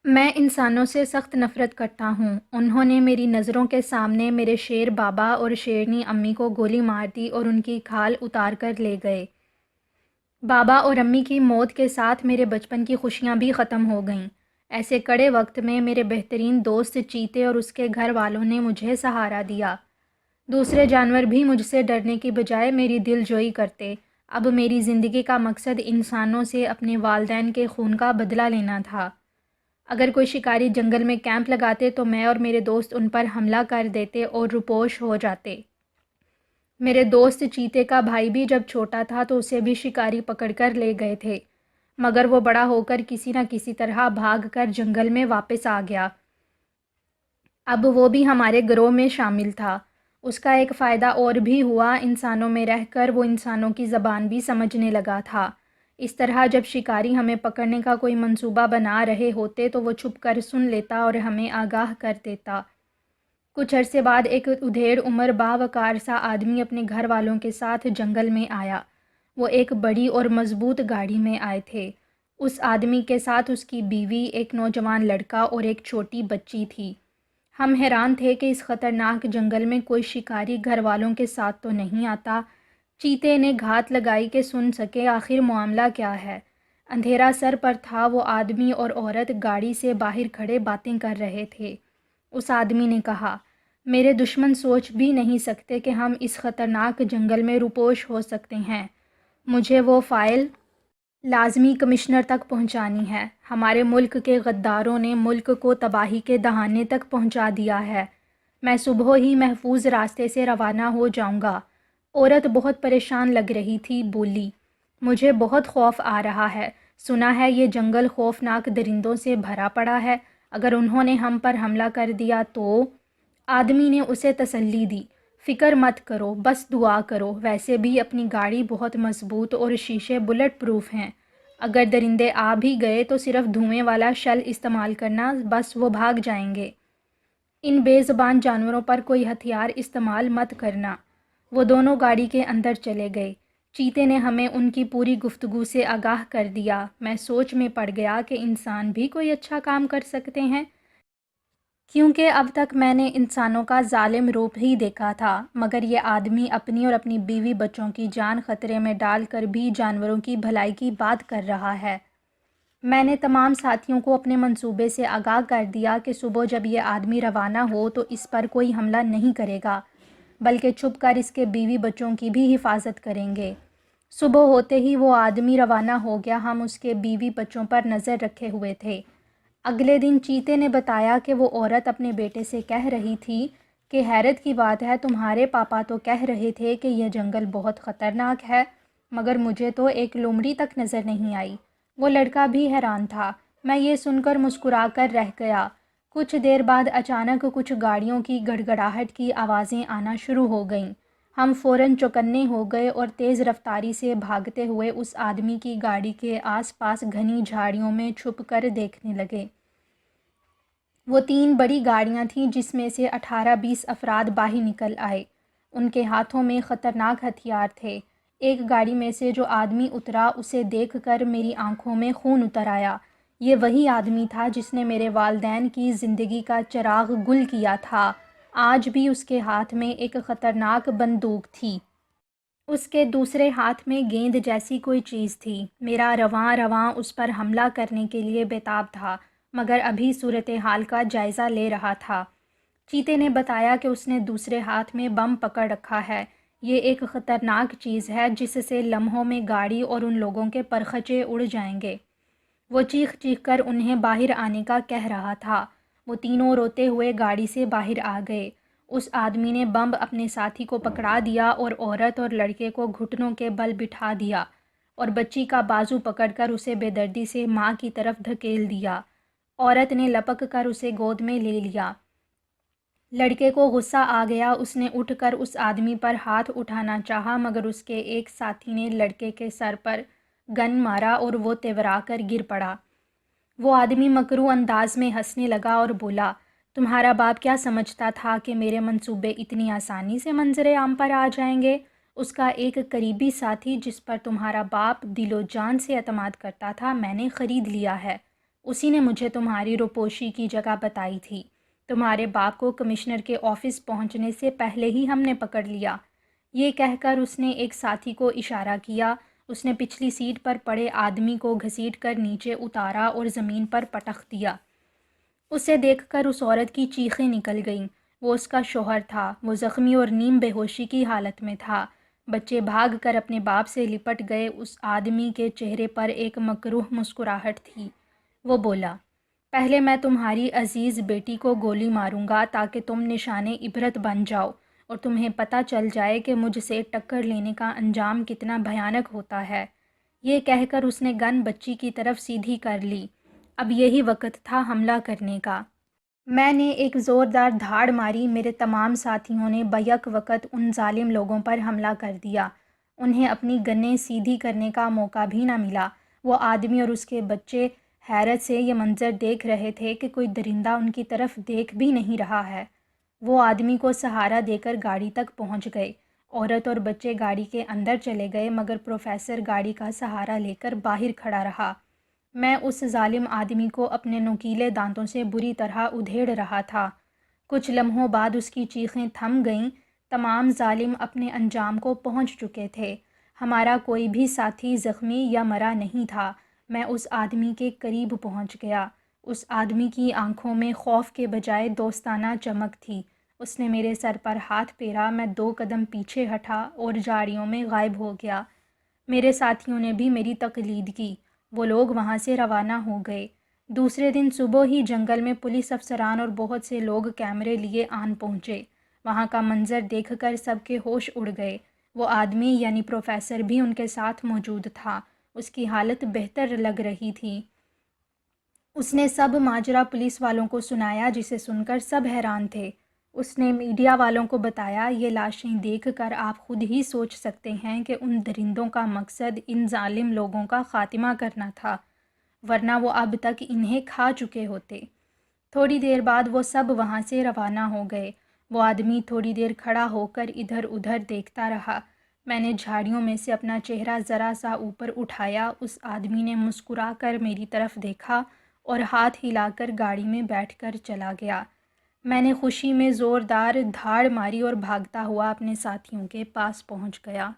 میں انسانوں سے سخت نفرت کرتا ہوں۔ انہوں نے میری نظروں کے سامنے میرے شیر بابا اور شیرنی امی کو گولی مار دی اور ان کی کھال اتار کر لے گئے۔ بابا اور امی کی موت کے ساتھ میرے بچپن کی خوشیاں بھی ختم ہو گئیں۔ ایسے کڑے وقت میں میرے بہترین دوست چیتے اور اس کے گھر والوں نے مجھے سہارا دیا۔ دوسرے جانور بھی مجھ سے ڈرنے کی بجائے میری دل جوئی کرتے۔ اب میری زندگی کا مقصد انسانوں سے اپنے والدین کے خون کا بدلہ لینا تھا۔ اگر کوئی شکاری جنگل میں کیمپ لگاتے تو میں اور میرے دوست ان پر حملہ کر دیتے اور روپوش ہو جاتے۔ میرے دوست چیتے کا بھائی بھی جب چھوٹا تھا تو اسے بھی شکاری پکڑ کر لے گئے تھے، مگر وہ بڑا ہو کر کسی نہ کسی طرح بھاگ کر جنگل میں واپس آ گیا۔ اب وہ بھی ہمارے گروہ میں شامل تھا۔ اس کا ایک فائدہ اور بھی ہوا، انسانوں میں رہ کر وہ انسانوں کی زبان بھی سمجھنے لگا تھا۔ اس طرح جب شکاری ہمیں پکڑنے کا کوئی منصوبہ بنا رہے ہوتے تو وہ چھپ کر سن لیتا اور ہمیں آگاہ کر دیتا۔ کچھ عرصے بعد ایک ادھیڑ عمر باوقار سا آدمی اپنے گھر والوں کے ساتھ جنگل میں آیا۔ وہ ایک بڑی اور مضبوط گاڑی میں آئے تھے۔ اس آدمی کے ساتھ اس کی بیوی، ایک نوجوان لڑکا اور ایک چھوٹی بچی تھی۔ ہم حیران تھے کہ اس خطرناک جنگل میں کوئی شکاری گھر والوں کے ساتھ تو نہیں آتا۔ چیتے نے گھات لگائی کہ سن سکے آخر معاملہ کیا ہے۔ اندھیرا سر پر تھا۔ وہ آدمی اور عورت گاڑی سے باہر کھڑے باتیں کر رہے تھے۔ اس آدمی نے کہا، میرے دشمن سوچ بھی نہیں سکتے کہ ہم اس خطرناک جنگل میں روپوش ہو سکتے ہیں۔ مجھے وہ فائل لازمی کمشنر تک پہنچانی ہے۔ ہمارے ملک کے غداروں نے ملک کو تباہی کے دہانے تک پہنچا دیا ہے۔ میں صبح ہی محفوظ راستے سے روانہ ہو جاؤں گا۔ عورت بہت پریشان لگ رہی تھی، بولی، مجھے بہت خوف آ رہا ہے۔ سنا ہے یہ جنگل خوفناک درندوں سے بھرا پڑا ہے۔ اگر انہوں نے ہم پر حملہ کر دیا تو؟ آدمی نے اسے تسلی دی، فکر مت کرو، بس دعا کرو۔ ویسے بھی اپنی گاڑی بہت مضبوط اور شیشے بلٹ پروف ہیں۔ اگر درندے آ بھی گئے تو صرف دھوئیں والا شل استعمال کرنا، بس وہ بھاگ جائیں گے۔ ان بے زبان جانوروں پر کوئی ہتھیار استعمال مت کرنا۔ وہ دونوں گاڑی کے اندر چلے گئے۔ چیتے نے ہمیں ان کی پوری گفتگو سے آگاہ کر دیا۔ میں سوچ میں پڑ گیا کہ انسان بھی کوئی اچھا کام کر سکتے ہیں، کیونکہ اب تک میں نے انسانوں کا ظالم روپ ہی دیکھا تھا، مگر یہ آدمی اپنی اور اپنی بیوی بچوں کی جان خطرے میں ڈال کر بھی جانوروں کی بھلائی کی بات کر رہا ہے۔ میں نے تمام ساتھیوں کو اپنے منصوبے سے آگاہ کر دیا کہ صبح جب یہ آدمی روانہ ہو تو اس پر کوئی حملہ نہیں کرے گا، بلکہ چھپ کر اس کے بیوی بچوں کی بھی حفاظت کریں گے۔ صبح ہوتے ہی وہ آدمی روانہ ہو گیا۔ ہم اس کے بیوی بچوں پر نظر رکھے ہوئے تھے۔ اگلے دن چیتے نے بتایا کہ وہ عورت اپنے بیٹے سے کہہ رہی تھی کہ حیرت کی بات ہے، تمہارے پاپا تو کہہ رہے تھے کہ یہ جنگل بہت خطرناک ہے، مگر مجھے تو ایک لومڑی تک نظر نہیں آئی۔ وہ لڑکا بھی حیران تھا۔ میں یہ سن کر مسکرا کر رہ گیا۔ کچھ دیر بعد اچانک کچھ گاڑیوں کی گڑگڑاہٹ کی آوازیں آنا شروع ہو گئیں۔ ہم فوراً چوکنے ہو گئے اور تیز رفتاری سے بھاگتے ہوئے اس آدمی کی گاڑی کے آس پاس گھنی جھاڑیوں میں چھپ کر دیکھنے لگے۔ وہ 3 بڑی گاڑیاں تھیں جس میں سے 18-20 افراد باہر نکل آئے۔ ان کے ہاتھوں میں خطرناک ہتھیار تھے۔ ایک گاڑی میں سے جو آدمی اترا اسے دیکھ کر میری آنکھوں میں خون اتر آیا۔ یہ وہی آدمی تھا جس نے میرے والدین کی زندگی کا چراغ گل کیا تھا۔ آج بھی اس کے ہاتھ میں ایک خطرناک بندوق تھی۔ اس کے دوسرے ہاتھ میں گیند جیسی کوئی چیز تھی۔ میرا رواں رواں اس پر حملہ کرنے کے لیے بےتاب تھا، مگر ابھی صورتحال کا جائزہ لے رہا تھا۔ چیتے نے بتایا کہ اس نے دوسرے ہاتھ میں بم پکڑ رکھا ہے۔ یہ ایک خطرناک چیز ہے جس سے لمحوں میں گاڑی اور ان لوگوں کے پرخچے اڑ جائیں گے۔ وہ چیخ چیخ کر انہیں باہر آنے کا کہہ رہا تھا۔ وہ تینوں روتے ہوئے گاڑی سے باہر آ گئے۔ اس آدمی نے بم اپنے ساتھی کو پکڑا دیا اور عورت اور لڑکے کو گھٹنوں کے بل بٹھا دیا اور بچی کا بازو پکڑ کر اسے بے دردی سے ماں کی طرف دھکیل دیا۔ عورت نے لپک کر اسے گود میں لے لیا۔ لڑکے کو غصہ آ گیا۔ اس نے اٹھ کر اس آدمی پر ہاتھ اٹھانا چاہا، مگر اس کے ایک ساتھی نے لڑکے کے سر پر گن مارا اور وہ تیورا کر گر پڑا۔ وہ آدمی مکروہ انداز میں ہنسنے لگا اور بولا، تمہارا باپ کیا سمجھتا تھا کہ میرے منصوبے اتنی آسانی سے منظر عام پر آ جائیں گے؟ اس کا ایک قریبی ساتھی جس پر تمہارا باپ دل و جان سے اعتماد کرتا تھا، میں نے خرید لیا ہے۔ اسی نے مجھے تمہاری روپوشی کی جگہ بتائی تھی۔ تمہارے باپ کو کمشنر کے آفس پہنچنے سے پہلے ہی ہم نے پکڑ لیا۔ یہ کہہ کر اس نے ایک ساتھی کو اشارہ کیا۔ اس نے پچھلی سیٹ پر پڑے آدمی کو گھسیٹ کر نیچے اتارا اور زمین پر پٹخ دیا۔ اسے دیکھ کر اس عورت کی چیخیں نکل گئیں۔ وہ اس کا شوہر تھا۔ وہ زخمی اور نیم بے ہوشی کی حالت میں تھا۔ بچے بھاگ کر اپنے باپ سے لپٹ گئے۔ اس آدمی کے چہرے پر ایک مکروہ مسکراہٹ تھی۔ وہ بولا، پہلے میں تمہاری عزیز بیٹی کو گولی ماروں گا تاکہ تم نشان عبرت بن جاؤ اور تمہیں پتہ چل جائے کہ مجھ سے ٹکر لینے کا انجام کتنا بھیانک ہوتا ہے۔ یہ کہہ کر اس نے گن بچی کی طرف سیدھی کر لی۔ اب یہی وقت تھا حملہ کرنے کا۔ میں نے ایک زوردار دھاڑ ماری۔ میرے تمام ساتھیوں نے بیک وقت ان ظالم لوگوں پر حملہ کر دیا۔ انہیں اپنی گنیں سیدھی کرنے کا موقع بھی نہ ملا۔ وہ آدمی اور اس کے بچے حیرت سے یہ منظر دیکھ رہے تھے کہ کوئی درندہ ان کی طرف دیکھ بھی نہیں رہا ہے۔ وہ آدمی کو سہارا دے کر گاڑی تک پہنچ گئے۔ عورت اور بچے گاڑی کے اندر چلے گئے مگر پروفیسر گاڑی کا سہارا لے کر باہر کھڑا رہا۔ میں اس ظالم آدمی کو اپنے نوکیلے دانتوں سے بری طرح ادھیڑ رہا تھا۔ کچھ لمحوں بعد اس کی چیخیں تھم گئیں۔ تمام ظالم اپنے انجام کو پہنچ چکے تھے۔ ہمارا کوئی بھی ساتھی زخمی یا مرا نہیں تھا۔ میں اس آدمی کے قریب پہنچ گیا۔ اس آدمی کی آنکھوں میں خوف کے بجائے دوستانہ چمک تھی۔ اس نے میرے سر پر ہاتھ پھیرا۔ میں 2 قدم پیچھے ہٹا اور جھاڑیوں میں غائب ہو گیا۔ میرے ساتھیوں نے بھی میری تقلید کی۔ وہ لوگ وہاں سے روانہ ہو گئے۔ دوسرے دن صبح ہی جنگل میں پولیس افسران اور بہت سے لوگ کیمرے لیے آن پہنچے۔ وہاں کا منظر دیکھ کر سب کے ہوش اڑ گئے۔ وہ آدمی یعنی پروفیسر بھی ان کے ساتھ موجود تھا۔ اس کی حالت بہتر لگ رہی تھی۔ اس نے سب ماجرا پولیس والوں کو سنایا جسے سن کر سب حیران تھے۔ اس نے میڈیا والوں کو بتایا، یہ لاشیں دیکھ کر آپ خود ہی سوچ سکتے ہیں کہ ان درندوں کا مقصد ان ظالم لوگوں کا خاتمہ کرنا تھا، ورنہ وہ اب تک انہیں کھا چکے ہوتے۔ تھوڑی دیر بعد وہ سب وہاں سے روانہ ہو گئے۔ وہ آدمی تھوڑی دیر کھڑا ہو کر ادھر ادھر دیکھتا رہا۔ میں نے جھاڑیوں میں سے اپنا چہرہ ذرا سا اوپر اٹھایا۔ اس آدمی نے مسکرا کر میری طرف دیکھا اور ہاتھ ہلا کر گاڑی میں بیٹھ کر چلا گیا۔ میں نے خوشی میں زوردار دھاڑ ماری اور بھاگتا ہوا اپنے ساتھیوں کے پاس پہنچ گیا۔